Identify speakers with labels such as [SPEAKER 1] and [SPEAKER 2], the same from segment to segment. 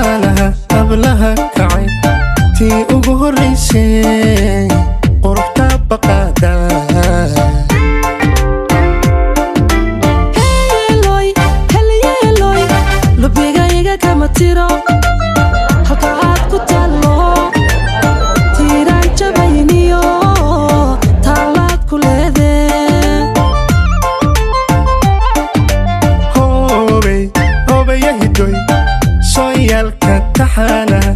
[SPEAKER 1] tusaalaha hablaha kacay tii ugu horreysay quruxda baqaada
[SPEAKER 2] helyeeloy lubigayga kama tiro halka aad ku taallo tiiraan jabayniyo taalaad ku leedee
[SPEAKER 1] hobayahidoy sooyaalka taxaanaha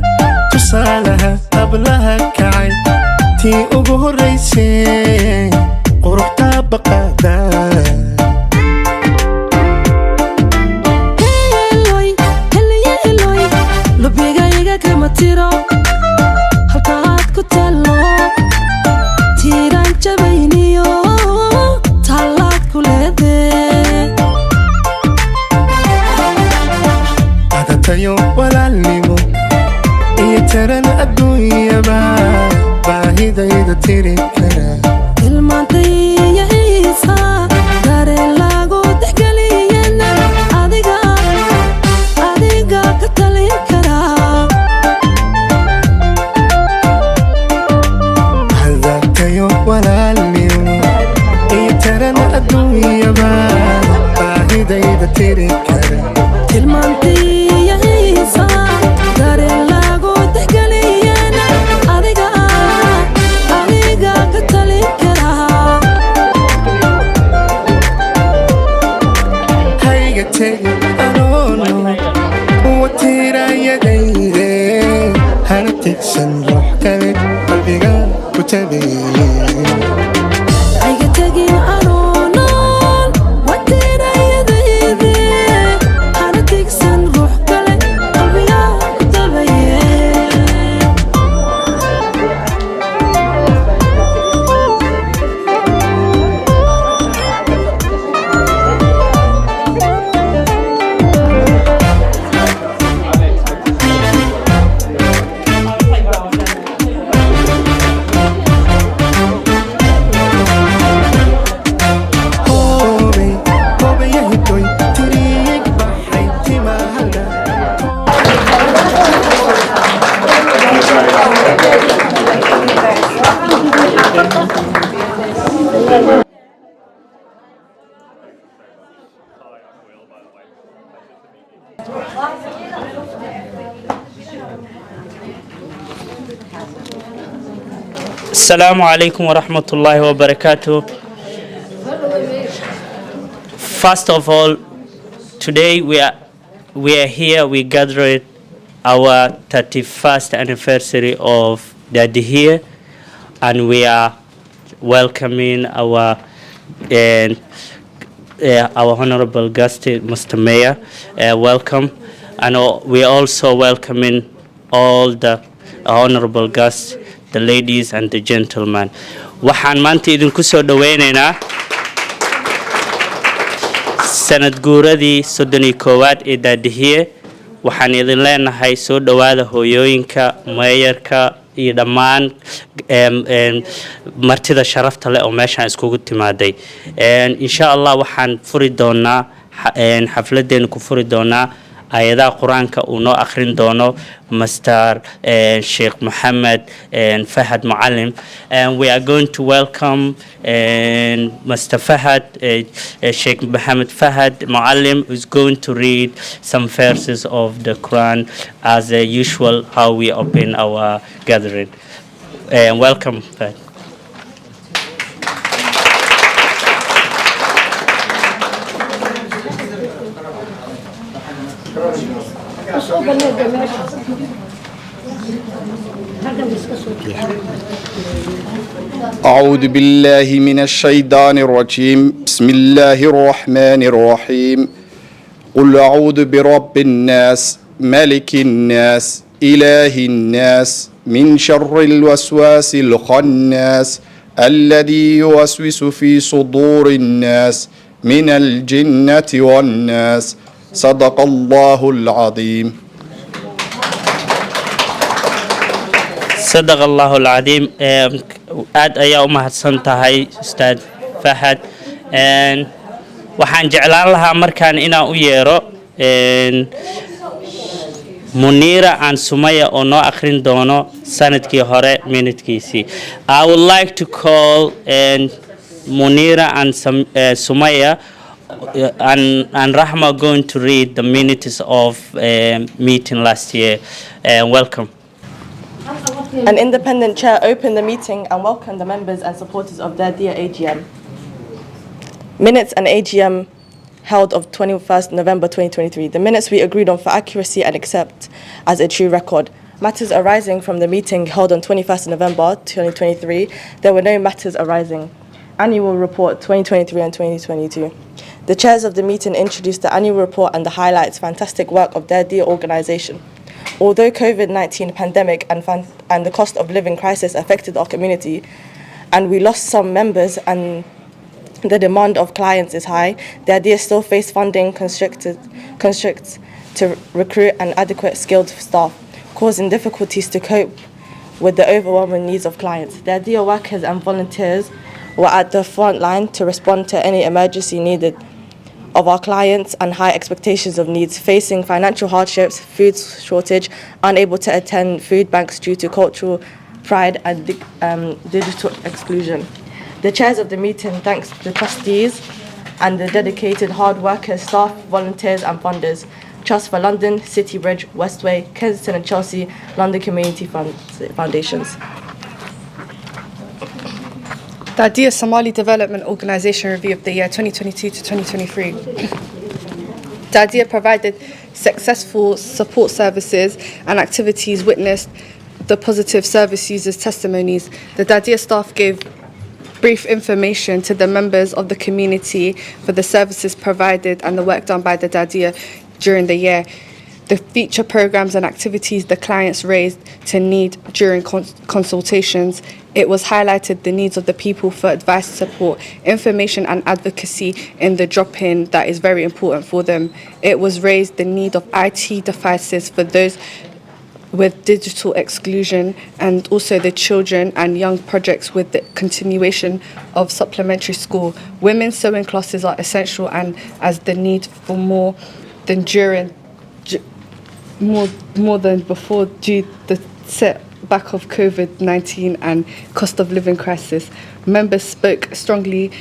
[SPEAKER 1] tusaalaha hablaha kacay tii ugu horreysay quruxda baqaada
[SPEAKER 2] lubigayga kama tiro halka aad ku taallo tiiraan jabayniyo taalaad ku leedee
[SPEAKER 1] adatayo walaalnimo iyo taran adduunyaba baahidayda tiri kara
[SPEAKER 2] ilmaantaya xiisa dareen lagu tixgeliyana adiga ka talin karaa
[SPEAKER 1] adatayo walaalnimo iyo taran adduunyaba baahidayda tiri kara
[SPEAKER 2] ilmaantaya xiisa dareen lagu tixgeliyana adiga ka talin karaa
[SPEAKER 1] hayga tegi anoono watirayadayde hana tegsan ruux kale qalbiga ku tabeeye
[SPEAKER 2] ayga tegin anoo nool watirayadayde hana tigsan ruux kale qalbiga ku tabaye
[SPEAKER 1] hobayahidoy tiriyig baxay timahana
[SPEAKER 3] Assalamu alaikum wa rahmatullahi wa barakatuh. First of all, today we are here, we gathered our 31st anniversary of Dadihiye, and we are welcoming our honorable guest, Mr. Mayor. Welcome. And we are also welcoming all the honorable guests, the ladies and the gentlemen. Waxaan maanta idinku soo dhaweynaynaa sanad guuradii 31aad ee Dadihiye. Waxaan idin leenahay soo dhawaada hooyooyinka, mayorka iyo dhammaan martida sharafta leh oo meeshaan iskugu timaaday. Insha Allah waxaan furi doonaa xafladeena ku furi doonaa ayadaha quraanka uu noo akhrin doono Mr. Sheikh Mohammed Fahad Muallim, and we are going to welcome Mr. Fahad, Sheikh Mohammed Fahad Muallim, who's going to read some verses of the Quran as usual how we open our gathering. Welcome, Fahad.
[SPEAKER 4] أعوذ بالله من الشيطان الرجيم بسم الله الرحمن الرحيم قل أعوذ برب الناس ملك الناس إله الناس من شر الوسواس الخناس الذي يوسوس في صدور الناس من الجنة والناس صدق الله العظيم.
[SPEAKER 3] صدق الله العظيم. aad ayaa u mahadsan tahay Ustaad Fahad. waxaan jeclaan lahaa markaan inaan u yeero Munira and Sumaya oo noo akhrin doono sanadkii hore minutkiisii. I would like to call Munira and Sumaya and Rahma are going to read the minutes of meeting last year. Welcome.
[SPEAKER 5] An independent chair opened the meeting and welcomed the members and supporters of Dadihiye AGM. Minutes and AGM held of 21st November 2023. The minutes we agreed on for accuracy and accept as a true record. Matters arising from the meeting held on 21st November 2023. There were no matters arising. Annual report 2023 and 2022. The chairs of the meeting introduced the annual report and the highlights fantastic work of Dadihiye organization. Although COVID-19 pandemic and the cost of living crisis affected our community, and we lost some members and the demand of clients is high, Dadihiye still face funding constricts to recruit an adequate skilled staff, causing difficulties to cope with the overwhelming needs of clients. Dadihiye workers and volunteers were at the front line to respond to any emergency needed of our clients and high expectations of needs, facing financial hardships, food shortage, unable to attend food banks due to cultural pride and digital exclusion. The chairs of the meeting thanks the trustees and the dedicated hard workers, staff, volunteers and funders. Trust for London, City Bridge, Westway, Kensington and Chelsea, London Community Foundations.
[SPEAKER 6] Dadihiye Somali Development Organisation Review of the year 2022 to 2023. Dadihiye provided successful support services and activities witnessed the positive service users' testimonies. The Dadihiye staff gave brief information to the members of the community for the services provided and the work done by the Dadihiye during the year. The feature programs and activities the clients raised to need during consultations. It was highlighted the needs of the people for advice, support, information and advocacy in the drop-in that is very important for them. It was raised the need of IT devices for those with digital exclusion and also the children and young projects with the continuation of supplementary school. Women's sewing classes are essential and as the need for more than before due to the setback of COVID-19 and cost of living crisis. Members spoke strongly,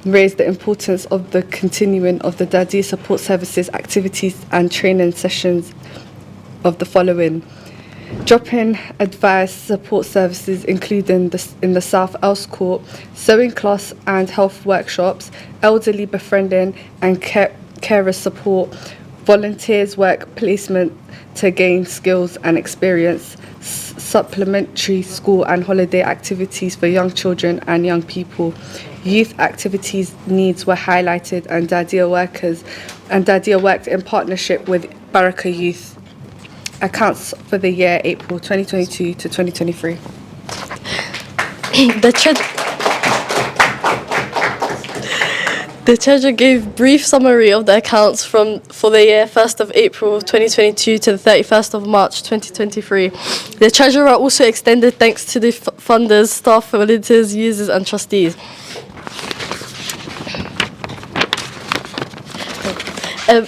[SPEAKER 6] raised the importance of the continuing of the Dadihiye support services, activities and training sessions of the following. Drop-in advice support services including in the South Else Court, sewing class and health workshops, elderly befriending and carer support, volunteers work placement to gain skills and experience, supplementary school and holiday activities for young children and young people. Youth activities needs were highlighted and Dadihiye worked in partnership with Baraka Youth. Accounts for the year April 2022 to 2023.
[SPEAKER 7] The Treasurer gave brief summary of the accounts for the year 1st of April 2022 to the 31st of March 2023. The Treasurer also extended thanks to the funders, staff, volunteers, users and trustees.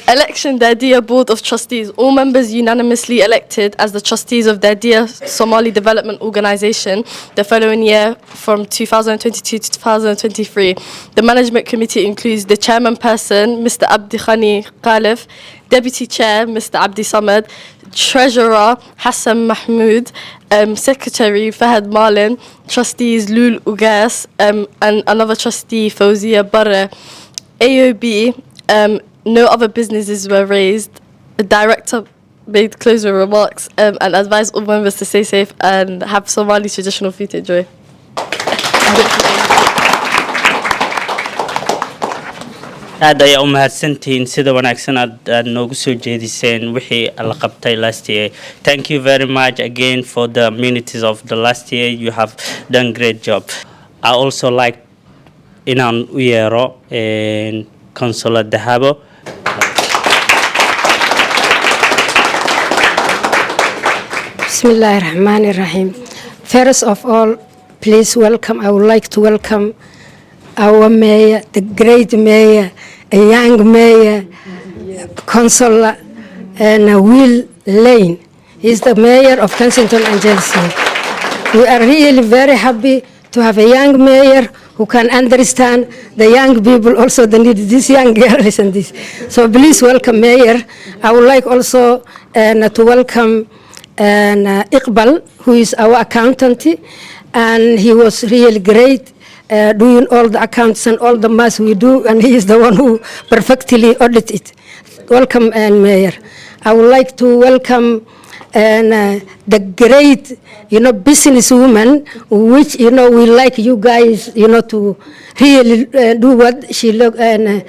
[SPEAKER 7] Election Dadihiye Board of Trustees. All members unanimously elected as the trustees of Dadihiye Somali Development Organisation the following year from 2022 to 2023. The Management Committee includes the Chairman-person, Mr. Abdi Khani Khalif, Deputy Chair, Mr. Abdi Samad, Treasurer, Hassan Mahmoud, Secretary, Fahad Malin, Trustees, Lul Ugas, and another trustee, Fawzia Barre. AOB, no other businesses were raised. The director made closing remarks and advised all members to stay safe and have Somali traditional food to enjoy.
[SPEAKER 3] aad ay u mahadsantihiin sida wanaagsan aad noogu soo jeediseen wixii la qabtay last year. Thank you very much again for the minutes of the last year. You have done great job. I also like inaan u yeero Consular Dahabo.
[SPEAKER 8] Bismillahirrahmanirrahim. First of all, please welcome, I would like to welcome our mayor, the great mayor, a young mayor, Consular, and Will Lane. He's the mayor of Kensington and Chelsea. We are really very happy to have a young mayor who can understand the young people, also the need these young girls and this. So please welcome Mayor. I would like also to welcome Iqbal, who is our accountant, and he was really great doing all the accounts and all the maths we do, and he is the one who perfectly audit it. Welcome, Mayor. I would like to welcome the great, businesswoman, which, we like you guys, to really do what she look, and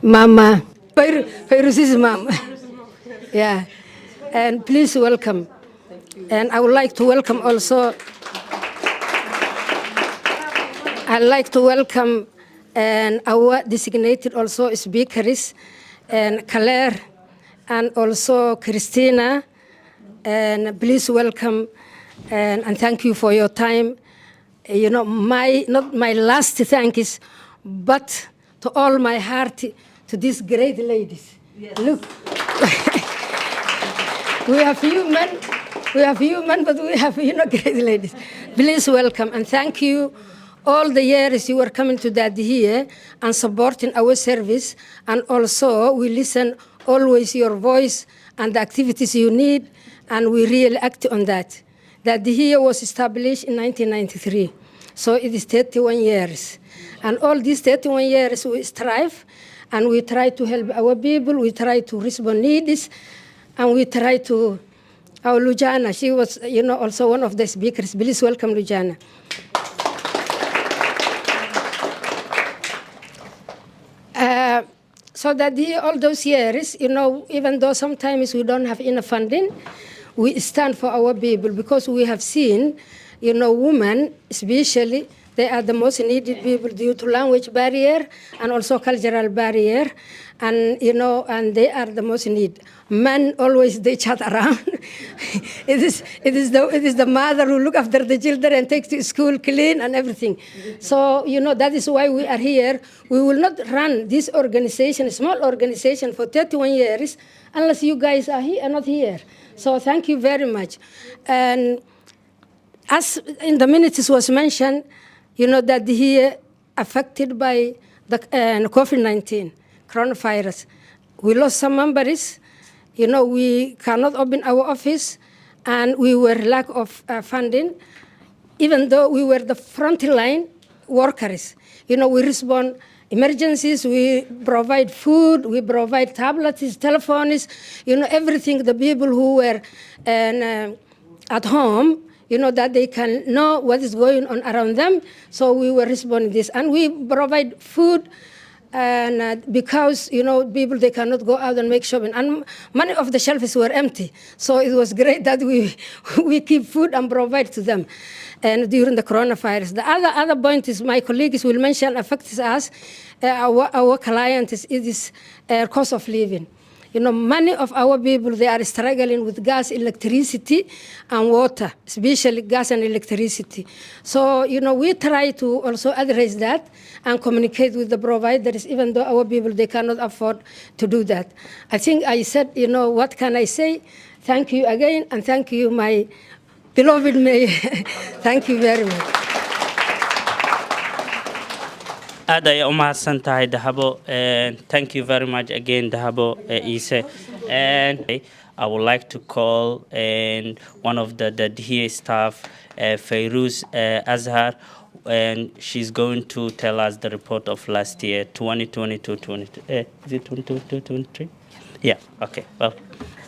[SPEAKER 8] Mama, Fairuz's mom. Yeah, and please welcome. And I would like to welcome also, I'd like to welcome our designated also speakers, and Claire, and also Christina, and please welcome, and thank you for your time. Not my last thanks, but to all my heart to these great ladies. Yes. Look, we have human, but we have, great ladies. Please welcome, and thank you all the years you were coming to Dadihiye and supporting our service, and also we listen always your voice and the activities you need, and we really act on that. Dadihiye was established in 1993, so it is 31 years. And all these 31 years we strive, and we try to help our people, we try to respond needs, and we try to, our Lujana, she was, also one of the speakers. Please welcome Lujana. So that all those years, even though sometimes we don't have enough funding, we stand for our people, because we have seen, women especially, they are the most needed people due to language barrier and also cultural barrier, and and they are the most needed. Men always they chat around. it is the mother who look after the children and takes to school, clean and everything. So that is why we are here. We will not run this organization, small organization, for 31 years unless you guys are here and not here. So thank you very much. And as in the minutes was mentioned, that here affected by the COVID-19 coronavirus. We lost some members. We cannot open our office, and we were lack of funding, even though we were the frontline workers. We respond emergencies, we provide food, we provide tablets, telephones, everything. The people who were at home, that they can know what is going on around them. So we were responding this, and we provide food. And because people, they cannot go out and make shopping, and many of the shelves were empty, so it was great that we keep food and provide to them. And during the coronavirus, the other point is my colleagues will mention affects us, our clients, it is cost of living. Many of our people, they are struggling with gas, electricity, and water, especially gas and electricity. So, we try to also address that and communicate with the providers, even though our people, they cannot afford to do that. I think I said, what can I say? Thank you again, and thank you, my beloved mayor. Thank you very much.
[SPEAKER 3] aad ay u mahadsan tahay Dahabo, and thank you very much again, Dahabo Ise. And I would like to call one of the Dadihiye staff, Fairuz Azhar, and she's going to tell us the report of last year, 2022-23. Is it 2022-23? Yeah, okay, well.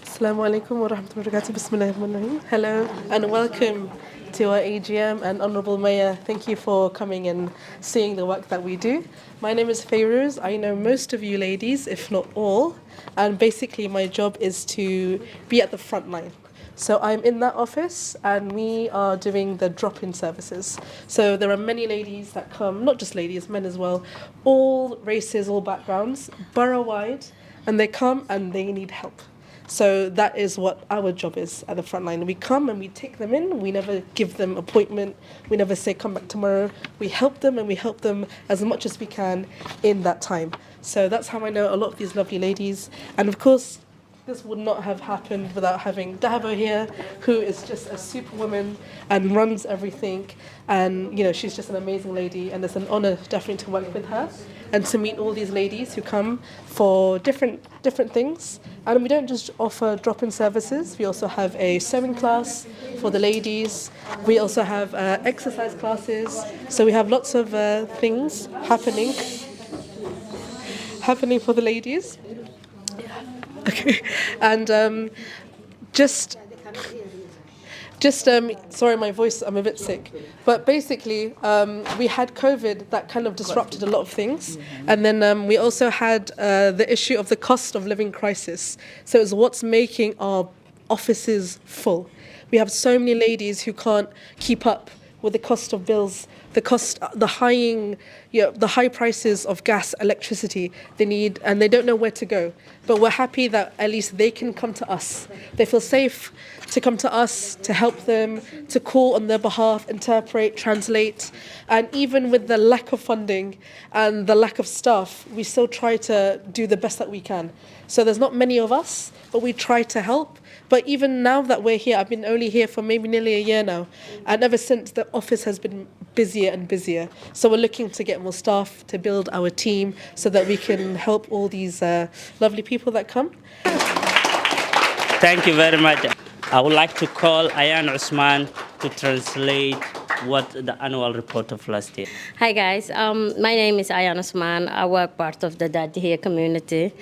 [SPEAKER 9] Assalamu alaikum wa rahmatullahi wa barakatuh. Bismillahirrahmanirrahim. Hello and welcome to our AGM, and Honourable Mayor, thank you for coming and seeing the work that we do. My name is Fairuz. I know most of you ladies, if not all, and basically my job is to be at the front line. So I'm in that office, and we are doing the drop-in services. So there are many ladies that come, not just ladies, men as well, all races, all backgrounds, borough-wide, and they come and they need help. So that is what our job is at the front line. We come and we take them in. We never give them appointment. We never say, come back tomorrow. We help them, and we help them as much as we can in that time. So that's how I know a lot of these lovely ladies. And of course, this would not have happened without having Dahabo here, who is just a superwoman and runs everything. And, you know, she's just an amazing lady, and it's an honor definitely to work with her and to meet all these ladies who come for different things. And we don't just offer drop-in services. We also have a sewing class for the ladies. We also have exercise classes. So we have lots of things happening for the ladies. Okay, and sorry, my voice, I'm a bit sick. But basically, we had COVID that kind of disrupted a lot of things. And then we also had the issue of the cost of living crisis. So it's what's making our offices full. We have so many ladies who can't keep up with the cost of bills, the high prices of gas, electricity they need, and they don't know where to go. But we're happy that at least they can come to us. They feel safe to come to us, to help them, to call on their behalf, interpret, translate. And even with the lack of funding and the lack of staff, we still try to do the best that we can. So there's not many of us, but we try to help. But even now that we're here, I've been only here for maybe nearly a year now. And ever since, the office has been busier and busier. So we're looking to get more staff, to build our team so that we can help all these lovely people that come.
[SPEAKER 3] Thank you very much. I would like to call Ayan Usman to translate what the annual report of last year.
[SPEAKER 10] Hi guys, my name is Ayan Usman. I work part of the Dadihiye community.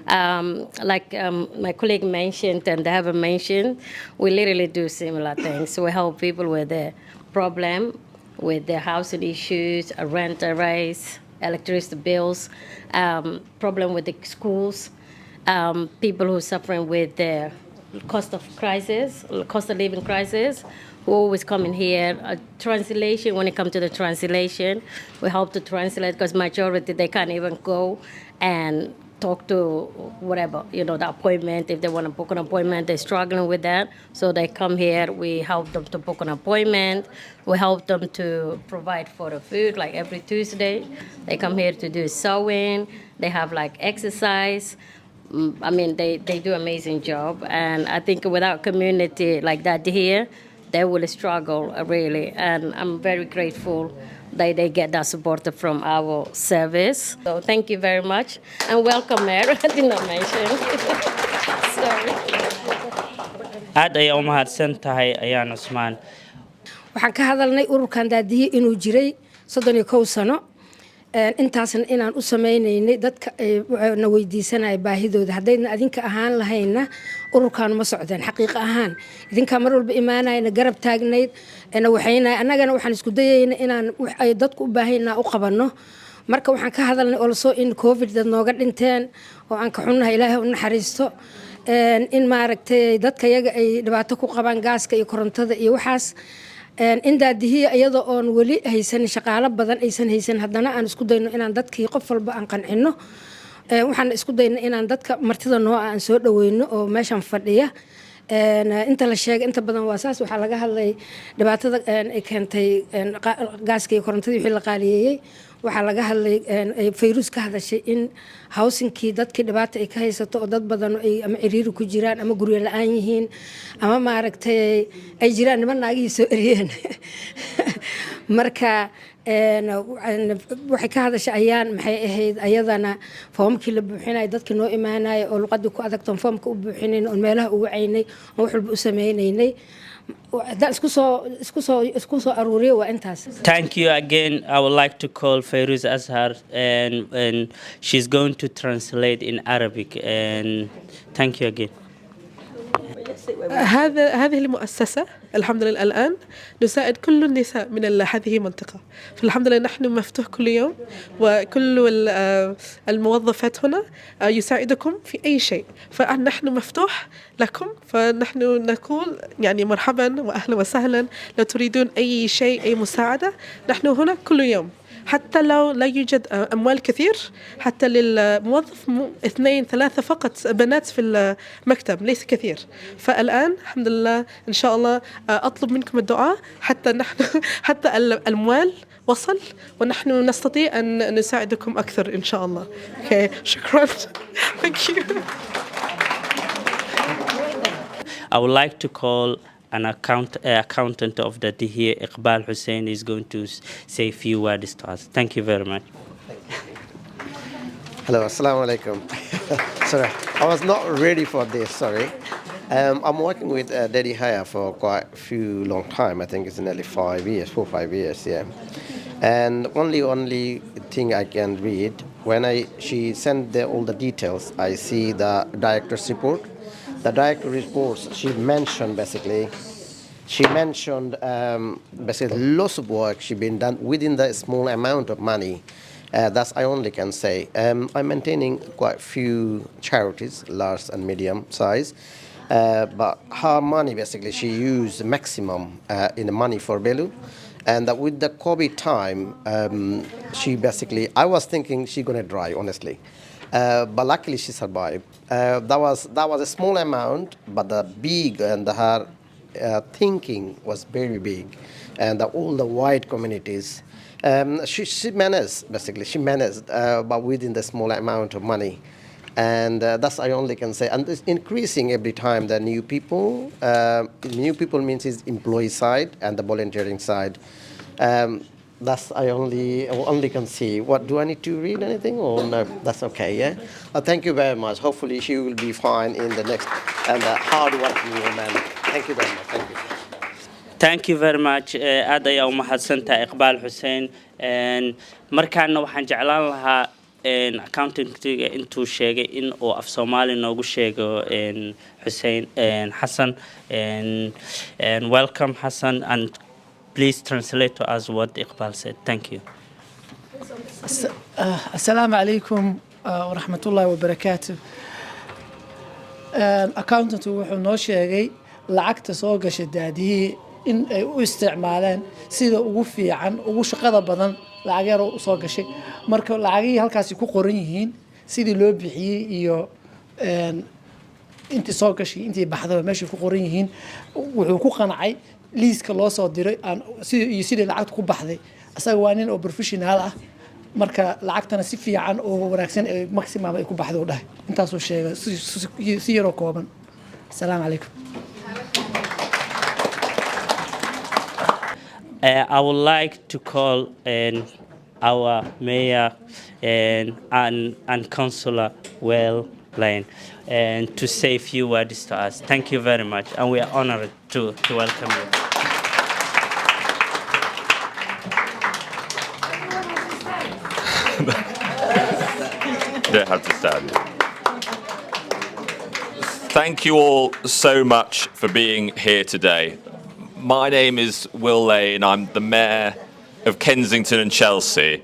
[SPEAKER 10] Like my colleague mentioned and they have mentioned, we literally do similar things. We help people with their problem, with their housing issues, rent raise, electricity bills, problem with the schools, people who are suffering with their cost of living crisis, who always come in here. Translation, when it comes to the translation, we help to translate because majority, they can't even go and talk to whatever, the appointment. If they want to book an appointment, they're struggling with that. So they come here, we help them to book an appointment. We help them to provide for the food, like every Tuesday. They come here to do sewing. They have like exercise. I mean, they do an amazing job. And I think without community like that here, they will struggle really. And I'm very grateful that they get that support from our service. So thank you very much. And welcome, Mayor. I did not mention. Sorry.
[SPEAKER 3] aad ayay u mahadsan tahay Ayaan Usmaan.
[SPEAKER 8] waxaan ka hadalnay ururkan Dadihiye inuu jiray 31 sano. intaasna inaan u sameynaynay dadka na weydiisanay baahidooda hadayna adinka ahaan lahayna ururkan ma socdeen xaqiiq ahaan idinka mar walba imaanayna garab taagnayd waxayna annagana waxaan isku dayaynaa inaan ay dadku u baahanaa u qabano marka waxaan ka hadalnay also in covid dad nooga dhinteen oo aan ka xunnahay Ilaahay u naxariisto in maaragtay dadka yaga ay dhibaato ku qabaan gaaska iyo korontada iyo waxaas in Dadihiye iyadoo oon wali haysan shaqaale badan aysan haysan haddana aan isku dayno inaan dadkii qof walba aan qancino waxaan isku dayno inaan dadka martida noo aan soo dhaweyno oo meeshan fadhiya inta la sheegay inta badan waa saas waxa laga hadlay dhibaatada ay keentay gaaska iyo korontada wixii la qaaliyeeyay waxa laga hadlay virus ka hadashay in housingkii dadkii dhibaato ay ka haysato oo dad badan ay ama ciriiri ku jiraan ama guryo la'aan yihiin ama maaragtay ay jiraan niman naagihii soo eriyeen marka waxay ka hadashay Ayaan maxay ahayd ayadana foomkii la buuxinay dadkii noo imaanay oo luqadii ku adagtan foomka u buuxinay oo meelaha ugu caynay oo wax walba u sameeynay
[SPEAKER 3] Thank you again. I would like to call Fairuz Azhar and she's going to translate in Arabic and thank you again.
[SPEAKER 9] هذه المؤسسة الحمد لله الآن نساعد كل النساء من هذه المنطقة. فالحمد لله نحن مفتوح كل يوم وكل الموظفات هنا يساعدكم في أي شيء فنحن مفتوح لكم فنحن نقول يعني مرحبا وأهلا وسهلا لو تريدون أي شيء أي مساعدة نحن هنا كل يوم حتى لو لا يوجد أموال كثير حتى للموظف 2 3 فقط بنات في المكتب ليس كثير فالآن الحمد لله إن شاء الله أطلب منكم الدعاء حتى الأموال وصل ونحن نستطيع أن نساعدكم أكثر إن شاء الله. Okay. شكرا. Thank you.
[SPEAKER 3] I would like to call an accountant of the Dadihiye, Iqbal Hussein, is going to say a few words to us. Thank you very much.
[SPEAKER 11] Hello, assalamu alaikum. Sorry, I was not ready for this, sorry. I'm working with Dadihiye for quite a few long time. I think it's nearly 5 years, 4 or 5 years, yeah. And only thing I can read, when she sent all the details, I see the director's report. The director's reports, she mentioned basically lots of work she been done within the small amount of money. That's I only can say. I'm maintaining quite a few charities, large and medium size. But her money basically she used maximum in the money for Belu. And with the COVID time, she basically, I was thinking she's gonna die, honestly. But luckily she survived. That was a small amount, but the big and her thinking was very big, and all the white communities. She managed, basically, but within the small amount of money. And that's I only can say. And it's increasing every time the new people. New people means is employee side and the volunteering side. That's I only can see. What do I need to read anything or no? That's okay. Yeah. Thank you very much. Hopefully she will be fine in the next and hard working woman. Thank you very much. Thank you.
[SPEAKER 3] Thank you very much. Aad ayaa u mahadsantahay Iqbal Hussein. Markaana waxaan jeclaan lahaa accountant-ga intuu sheegay in uu af Soomaali noogu sheego Hussein Hassan. Welcome Hassan, and please translate to us what Iqbal said. Thank you.
[SPEAKER 12] Assalamu alaikum wa rahmatullahi wa barakatuh. Accountant wuxuu noo sheegay lacagta soo gashay Dadihiye in ay u isticmaaleen sida ugu fiican ugu shaqada badan lacag yar oo soo gashay marka lacagii halkaas ku qoran yihiin sidii loo bixiyay iyo intii soo gashay intii baxday meesha ku qoran yihiin wuxuu ku qancay liiska loo soo diray sidii lacagtu ku baxday asaga waa nin oo professional ah marka lacagtana si fiican oo wanaagsan ee maximum ay ku baxdo dhahay intaas oo sheegay si yar oo kooban. Assalamu alaikum.
[SPEAKER 3] I would like to call our mayor and councillor Lane to say a few words to us. Thank you very much, and we are honored to welcome you.
[SPEAKER 13] Don't have to stand. Thank you all so much for being here today. My name is Will Lane. I'm the Mayor of Kensington and Chelsea.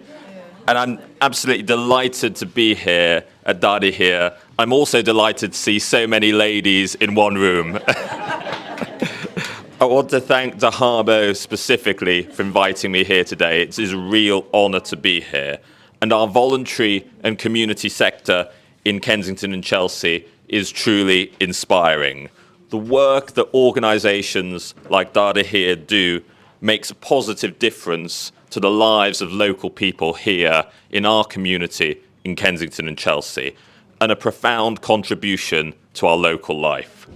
[SPEAKER 13] And I'm absolutely delighted to be here at Dadihiye. I'm also delighted to see so many ladies in one room. I want to thank Dahabo specifically for inviting me here today. It is a real honour to be here. And our voluntary and community sector in Kensington and Chelsea is truly inspiring. The work that organisations like Dadihiye do makes a positive difference to the lives of local people here in our community in Kensington and Chelsea, and a profound contribution to our local life.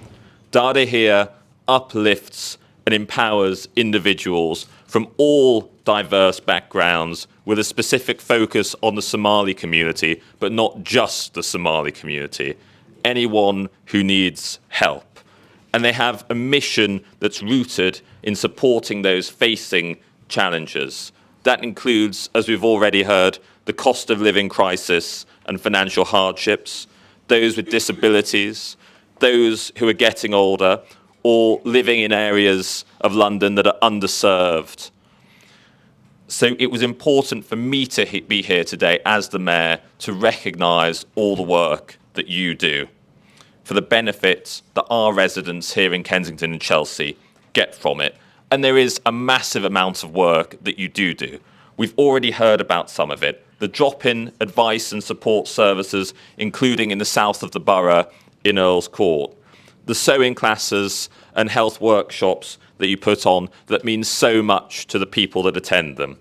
[SPEAKER 13] Dadihiye uplifts and empowers individuals from all diverse backgrounds with a specific focus on the Somali community, but not just the Somali community, anyone who needs help. And they have a mission that's rooted in supporting those facing challenges. That includes, as we've already heard, the cost of living crisis and financial hardships, those with disabilities, those who are getting older, or living in areas of London that are underserved. So it was important for me to be here today as the Mayor to recognise all the work that you do, for the benefits that our residents here in Kensington and Chelsea get from it. And there is a massive amount of work that you do. We've already heard about some of it. The drop-in advice and support services, including in the south of the borough in Earl's Court. The sewing classes and health workshops that you put on that mean so much to the people that attend them.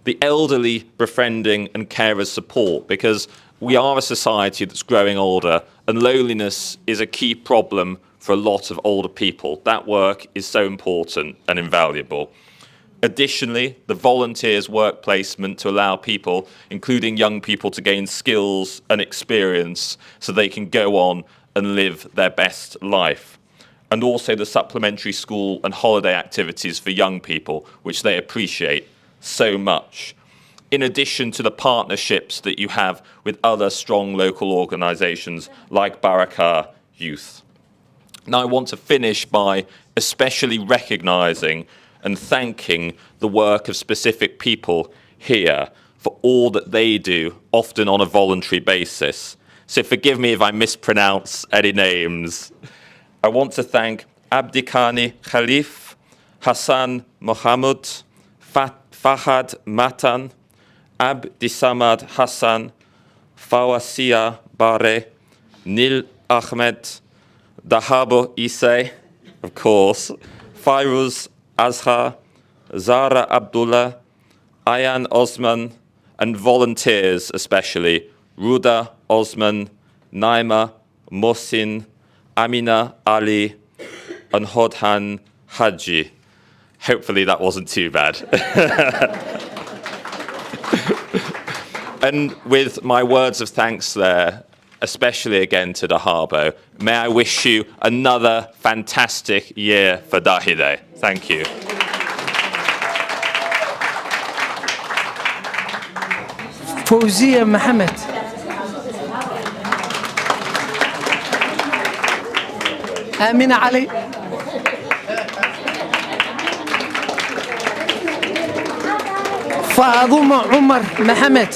[SPEAKER 13] The elderly befriending and carers support, because we are a society that's growing older and loneliness is a key problem for a lot of older people. That work is so important and invaluable. Additionally, the volunteers work placement to allow people, including young people, to gain skills and experience so they can go on and live their best life. And also the supplementary school and holiday activities for young people, which they appreciate so much. In addition to the partnerships that you have with other strong local organisations like Barakah Youth. Now I want to finish by especially recognising and thanking the work of specific people here for all that they do, often on a voluntary basis. So forgive me if I mispronounce any names. I want to thank Abdikani Khalif, Hassan Mohammed, Fahad Matan, Abdisamad Hassan, Fawasiya Bare, Nil Ahmed, Dahabo Isse, of course, Fairuz Azhar, Zara Abdullah, Ayan Osman, and volunteers especially, Ruda Osman, Naima Mohsin, Amina Ali, and Hodhan Haji. Hopefully that wasn't too bad. And with my words of thanks there, especially again to Dahabo, may I wish you another fantastic year for Dadihiye. Thank you.
[SPEAKER 12] فوزية محمد. آمنة علي. فاطمة عمر محمد.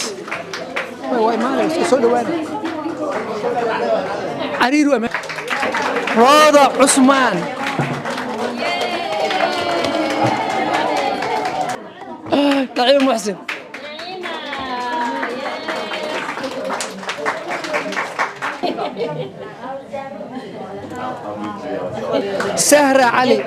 [SPEAKER 12] عريرو أمان. روضة عثمان. نعيم محسن. سهرة علي.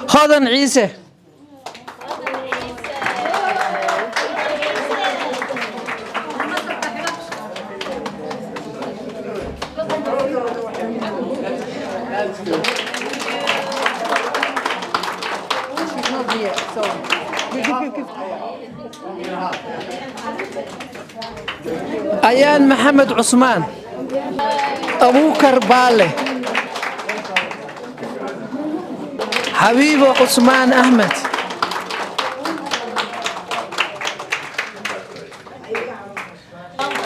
[SPEAKER 12] خاضن عيسى. أيان محمد عثمان. أبو كربالة. حبيب عثمان أحمد.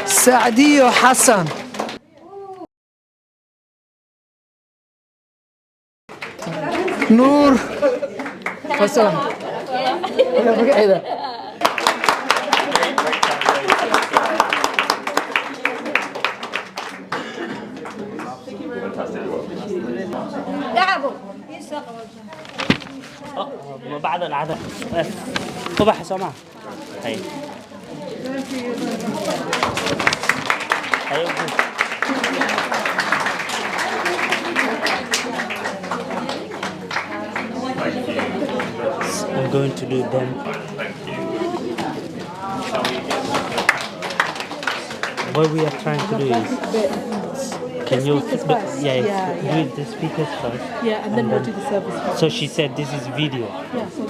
[SPEAKER 12] سعدي حسن. نور حسن.
[SPEAKER 3] بعد العدد صباح سمع هاي هاي I'm going to do them. What we are trying to do is, can you, do the speakers first?
[SPEAKER 9] Yeah, and then we'll do the service first.
[SPEAKER 3] So she said this is video.
[SPEAKER 9] Yeah, so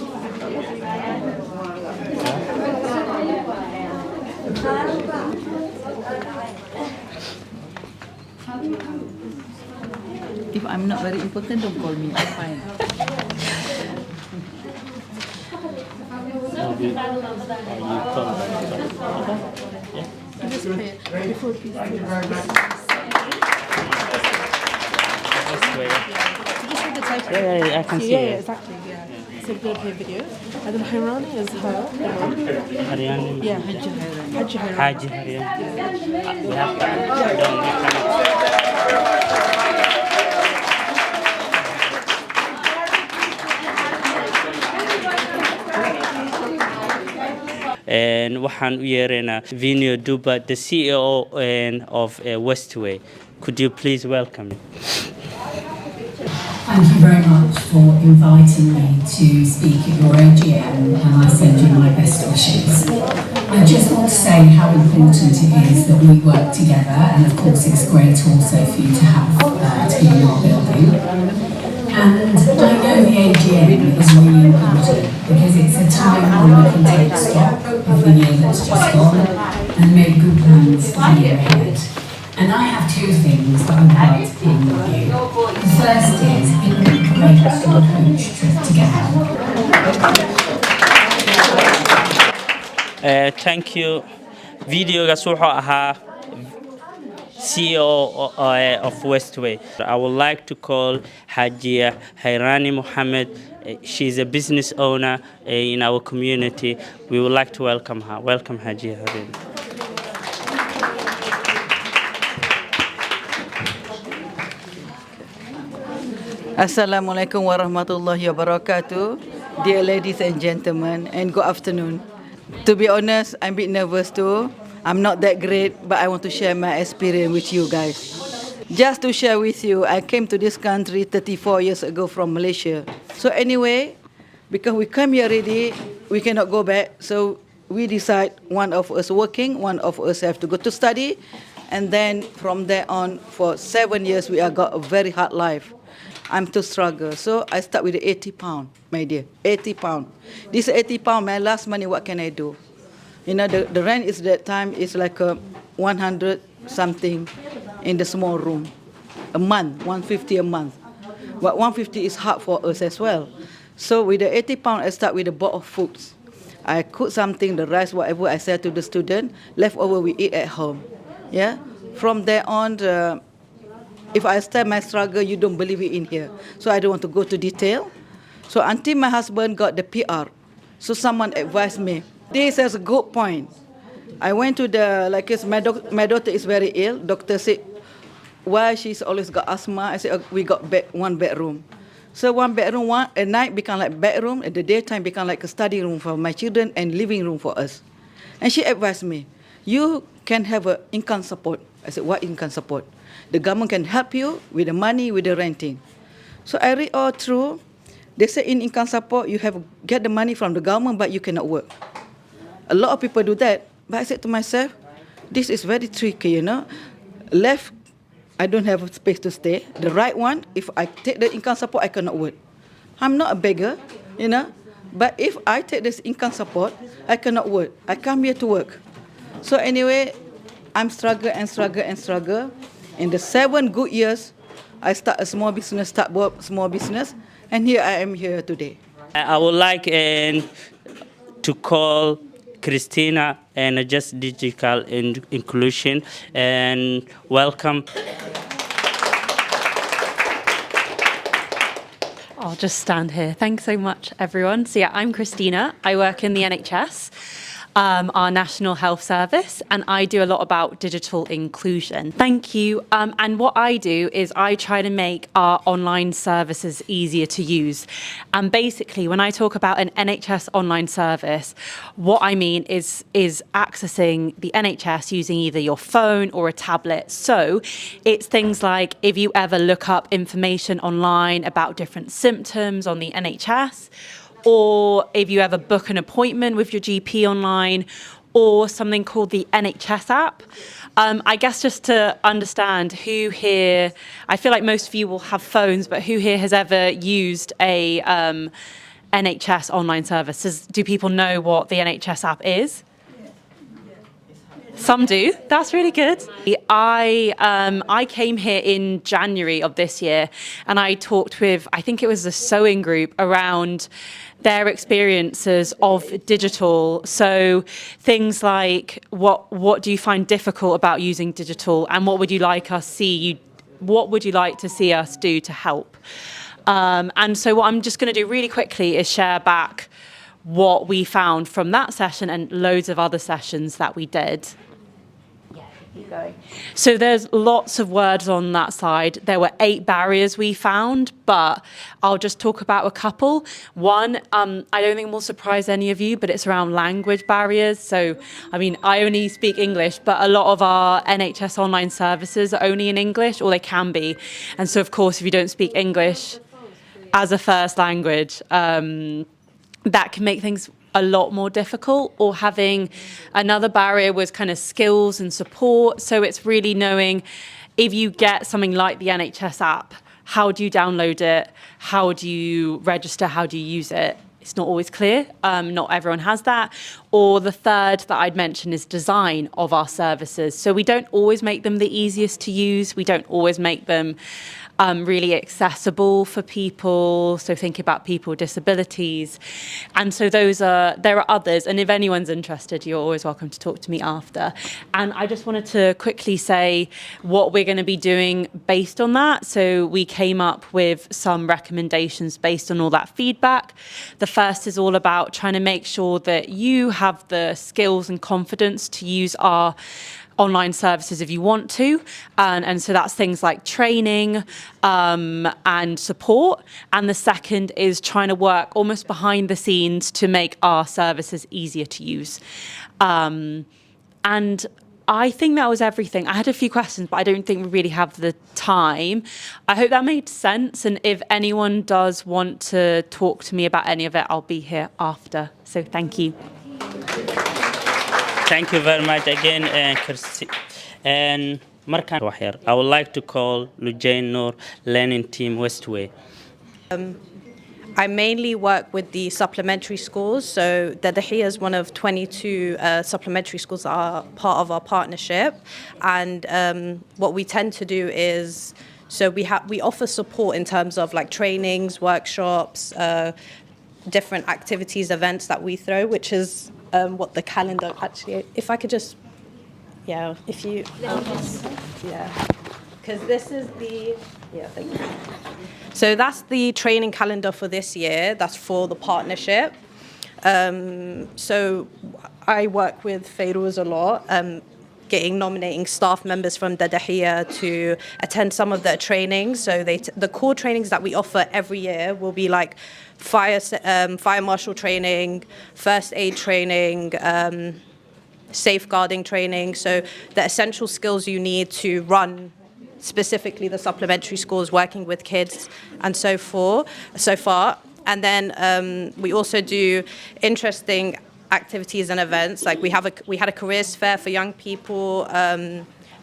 [SPEAKER 14] if I'm not very important, don't call me. I'm fine.
[SPEAKER 9] just play it before it
[SPEAKER 3] Yeah, I can see it.
[SPEAKER 9] exactly. Yeah. So we'll play video, and then Hirani is her.
[SPEAKER 3] Haryani.
[SPEAKER 9] Yeah, Haji Hirani.
[SPEAKER 3] Haji Haryani. We have to. And waxaan u yeeraynaa Vinio Duba, the CEO of Westway. Could you please welcome him?
[SPEAKER 15] Thank you very much for inviting me to speak at your AGM, and I send you my best wishes. I just want to say how important it is that we work together, and of course it's great also for you to have to be in our building. And I know the AGM is really important because it's a time when we can take stock of the year that's just gone and make good plans for the year ahead. And I have two things that I'd like to pin with you. The first is, it would be great to do a coach trip together.
[SPEAKER 3] Thank you. Videogaas wuxuu ahaa CEO of Westway. I would like to call Hajia Hairani Mohammed. She's a business owner in our community. We would like to welcome her. Welcome, Hajia Hairani.
[SPEAKER 14] Assalamualaikum warahmatullahi wabarakatuh. Dear ladies and gentlemen, and good afternoon. To be honest, I'm a bit nervous too. I'm not that great, but I want to share my experience with you guys. Just to share with you, I came to this country 34 years ago from Malaysia. So anyway, because we come here already, we cannot go back. So we decide one of us working, one of us have to go to study. And then from there on, for 7 years, we have got a very hard life. I'm to struggle. So I start with the 80 pound, my dear, 80 pound. This 80 pound, my last money, what can I do? You know, the rent is that time is like 100 something in the small room. A month, 150 a month. But 150 is hard for us as well. So with the 80 pound, I start with a bowl of foods. I cook something, the rice, whatever I sell to the student, leftover we eat at home. Yeah. From there on, if I start my struggle, you don't believe it in here. So I don't want to go to detail. So until my husband got the PR, so someone advised me. This is a good point. I went to the, like my daughter is very ill. Doctor said, why she's always got asthma? I said, we got one bedroom. So one bedroom, at night become like bedroom, at the daytime become like a study room for my children and living room for us. And she advised me, you can have an income support. I said, what income support? The government can help you with the money, with the renting. So I read all through. They say in income support, you have get the money from the government, but you cannot work. A lot of people do that. But I said to myself, this is very tricky, you know. Left, I don't have a space to stay. The right one, if I take the income support, I cannot work. I'm not a beggar, you know. But if I take this income support, I cannot work. I come here to work. So anyway, I'm struggle and struggle and struggle. In the 7 good years, I start a small business, small business, and here I am here today.
[SPEAKER 3] I would like to call Christina and Just Digital Inclusion and welcome.
[SPEAKER 16] I'll just stand here. Thanks so much, everyone. So yeah, I'm Christina. I work in the NHS. Our National Health Service, and I do a lot about digital inclusion. Thank you. And what I do is I try to make our online services easier to use. And basically, when I talk about an NHS online service, what I mean is accessing the NHS using either your phone or a tablet. So it's things like if you ever look up information online about different symptoms on the NHS, or if you ever book an appointment with your GP online, or something called the NHS app. I guess just to understand who here, I feel like most of you will have phones, but who here has ever used a NHS online service? Do people know what the NHS app is? Some do. That's really good. I came here in January of this year, and I talked with, I think it was a sewing group, around their experiences of digital. So things like what do you find difficult about using digital, and what would you like to see us do to help? And so what I'm just going to do really quickly is share back what we found from that session and loads of other sessions that we did. Going. So there's lots of words on that side. There were 8 barriers we found, but I'll just talk about a couple. One, I don't think will surprise any of you, but it's around language barriers. So, I mean, I only speak English, but a lot of our NHS online services are only in English, or they can be. And so, of course, if you don't speak English, as a first language, that can make things a lot more difficult. Or having another barrier was kind of skills and support. So it's really knowing if you get something like the NHS app, how do you download it? How do you register? How do you use it? It's not always clear. Not everyone has that. Or the third that I'd mention is design of our services. So we don't always make them the easiest to use. We don't always make them really accessible for people. So think about people with disabilities. And so there are others. And if anyone's interested, you're always welcome to talk to me after. And I just wanted to quickly say what we're going to be doing based on that. So we came up with some recommendations based on all that feedback. The first is all about trying to make sure that you have the skills and confidence to use our online services if you want to, and so that's things like training and support. And the second is trying to work almost behind the scenes to make our services easier to use. And I think that was everything. I had a few questions, but I don't think we really have the time. I hope that made sense. And if anyone does want to talk to me about any of it, I'll be here after. So thank you.
[SPEAKER 3] Thank you very much again, Kirsty. And Markan Wahir, I would like to call Lujain Noor, Learning Team Westway.
[SPEAKER 17] I mainly work with the supplementary schools. So Dadihiye is one of 22 supplementary schools that are part of our partnership. And what we tend to do is, so we offer support in terms of like trainings, workshops, different activities, events that we throw, which is what the calendar actually, if I could just, yeah, if you, yeah, because this is the, yeah, thank you. So that's the training calendar for this year. That's for the partnership. So I work with Feiruz a lot, nominating staff members from Dadihiye to attend some of their trainings. So the core trainings that we offer every year will be like fire marshal training, first aid training, safeguarding training. So the essential skills you need to run specifically the supplementary schools, working with kids and so far. And then we also do interesting activities and events. Like we had a careers fair for young people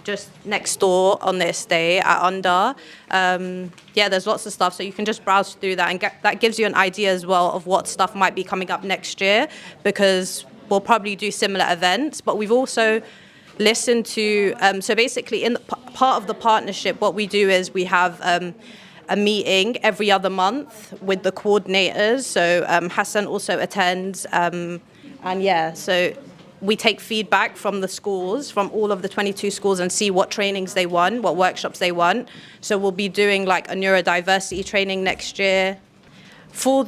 [SPEAKER 17] just next door on this day at Under. Yeah, there's lots of stuff, so you can just browse through that, and that gives you an idea as well of what stuff might be coming up next year, because we'll probably do similar events. But we've also listened to, so basically in part of the partnership, what we do is we have a meeting every other month with the coordinators. So Hassan also attends, and yeah, so we take feedback from the schools, from all of the 22 schools, and see what trainings they want, what workshops they want. So we'll be doing like a neurodiversity training next year. In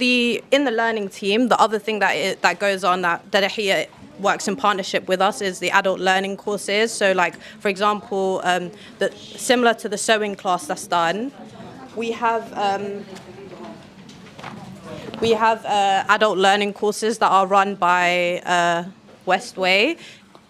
[SPEAKER 17] the learning team, the other thing that goes on that Dadihiye works in partnership with us is the adult learning courses. So like, for example, similar to the sewing class that's done, we have adult learning courses that are run by Westway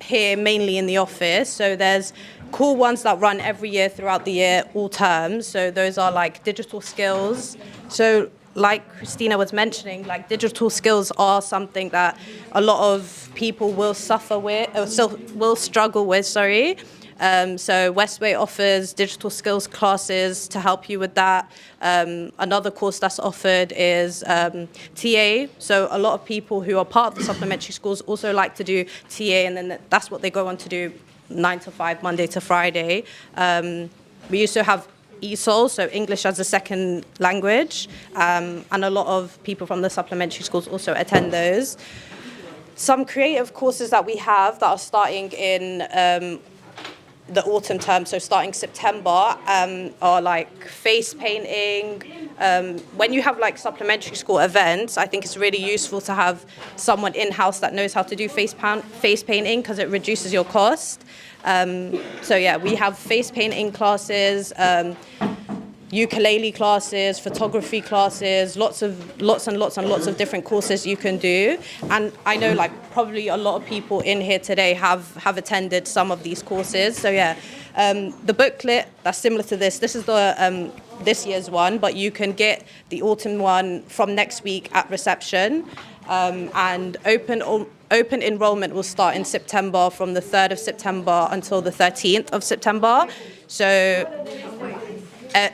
[SPEAKER 17] here, mainly in the office. So there's cool ones that run every year throughout the year, all terms. So those are like digital skills. So like Christina was mentioning, like digital skills are something that a lot of people will struggle with, sorry. So Westway offers digital skills classes to help you with that. Another course that's offered is TA. So a lot of people who are part of the supplementary schools also like to do TA, and then that's what they go on to do 9 to 5, Monday to Friday. We also have ESOL, so English as a second language, and a lot of people from the supplementary schools also attend those. Some creative courses that we have that are starting in the autumn term, so starting September, are like face painting. When you have like supplementary school events, I think it's really useful to have someone in-house that knows how to do face painting, because it reduces your cost. So yeah, we have face painting classes, ukulele classes, photography classes, lots and lots of different courses you can do. And I know like probably a lot of people in here today have attended some of these courses. So yeah, the booklet that's similar to this is the this year's one, but you can get the autumn one from next week at reception. And open enrollment will start in September, from the 3rd of September until the 13th of September. So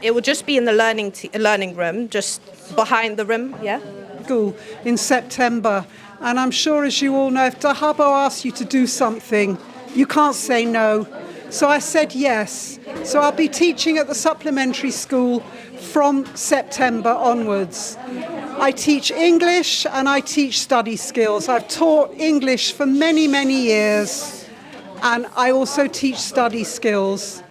[SPEAKER 17] it will just be in the learning room, just behind the room, yeah?
[SPEAKER 18] School in September. And I'm sure, as you all know, if Dahabo asks you to do something, you can't say no. So I said yes. So I'll be teaching at the supplementary school from September onwards. I teach English and I teach study skills. I've taught English for many, many years, and I also teach study skills.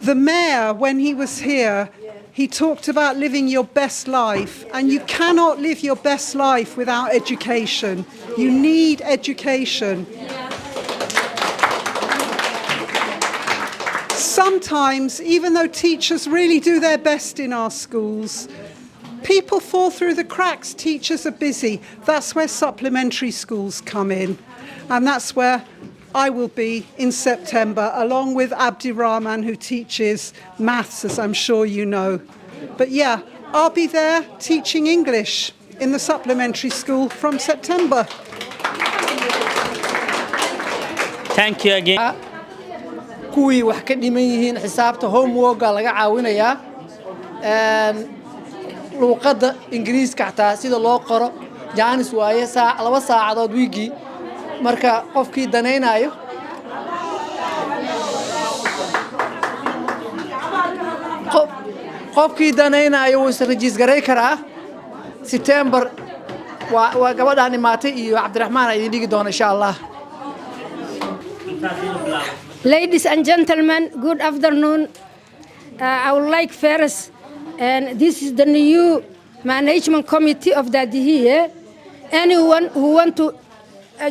[SPEAKER 18] The mayor, when he was here, he talked about living your best life, and you cannot live your best life without education. You need education. Sometimes, even though teachers really do their best in our schools, people fall through the cracks. Teachers are busy. That's where supplementary schools come in. And that's where I will be in September, along with Abdi Rahman, who teaches maths, as I'm sure you know. But yeah, I'll be there teaching English in the supplementary school from September.
[SPEAKER 3] Thank you again.
[SPEAKER 12] kuwii wax ka dhiman yihiin xisaabta homework laga caawinayaa luqadda Ingiriiska xataa sida loo qoro jaanis waaye 2 saacadood wiigi marka qofkii danaynayo wuu is register garay karaa September waa gabadhaan imaatay iyo Cabdiraxmaan ay dhigi doona insha Allah.
[SPEAKER 8] Ladies and gentlemen, good afternoon. I would like first, and this is the new management committee of Dadihiye. Anyone who want to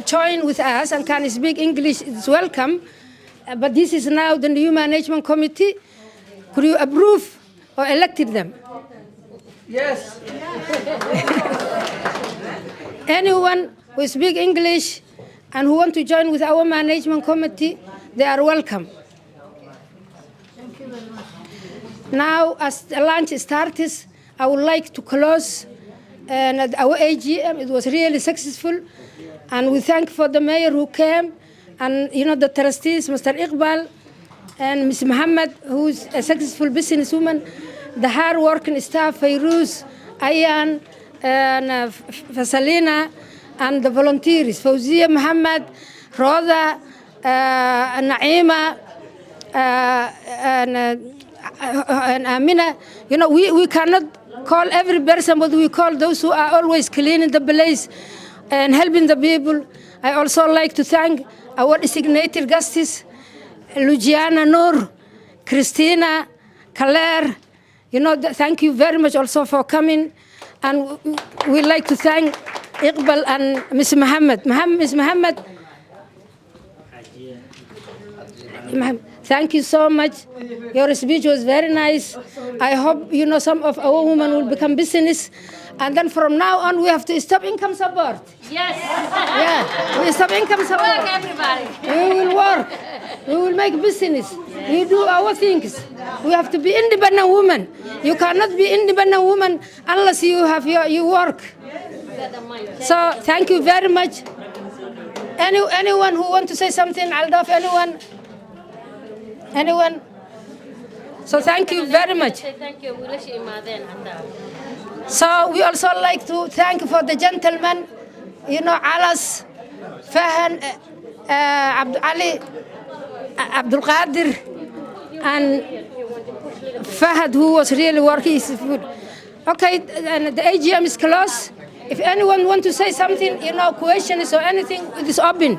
[SPEAKER 8] join with us and can speak English is welcome. But this is now the new management committee. Could you approve or elected them?
[SPEAKER 12] Yes.
[SPEAKER 8] Anyone who speak English and who want to join with our management committee, they are welcome. Thank you very much. Now, as the lunch starts, I would like to close our AGM. It was really successful, and we thank for the mayor who came, and the trustees, Mr. Iqbal, and Ms. Muhammad, who's a successful businesswoman, the hard-working staff, Fairuz, Ayan, and Fasalina, and the volunteers, Fawzia Muhammad, Roda, Naima, and Amina. We cannot call every person, but we call those who are always cleaning the place and helping the people. I also like to thank our designated guests, Luciana Noor, Christina, Claire. Thank you very much also for coming. And we'd like to thank Iqbal and Ms. Muhammad. Ms. Muhammad, thank you so much. Your speech was very nice. I hope some of our women will become business, and then from now on we have to stop income support.
[SPEAKER 10] Yes.
[SPEAKER 8] Yeah, we stop income support.
[SPEAKER 10] Work, everybody.
[SPEAKER 8] We will work. We will make business. We do our things. We have to be independent women. You cannot be independent woman unless you have your work. So thank you very much. Anyone who want to say something, Aldaf, anyone? So thank you very much.
[SPEAKER 10] Thank you.
[SPEAKER 8] So we also like to thank for the gentlemen, Alas, Fahan, Ali, Abdul Qadir, and Fahad, who was really working his food. Okay, and the AGM is closed. If anyone want to say something, questions or anything, it is open.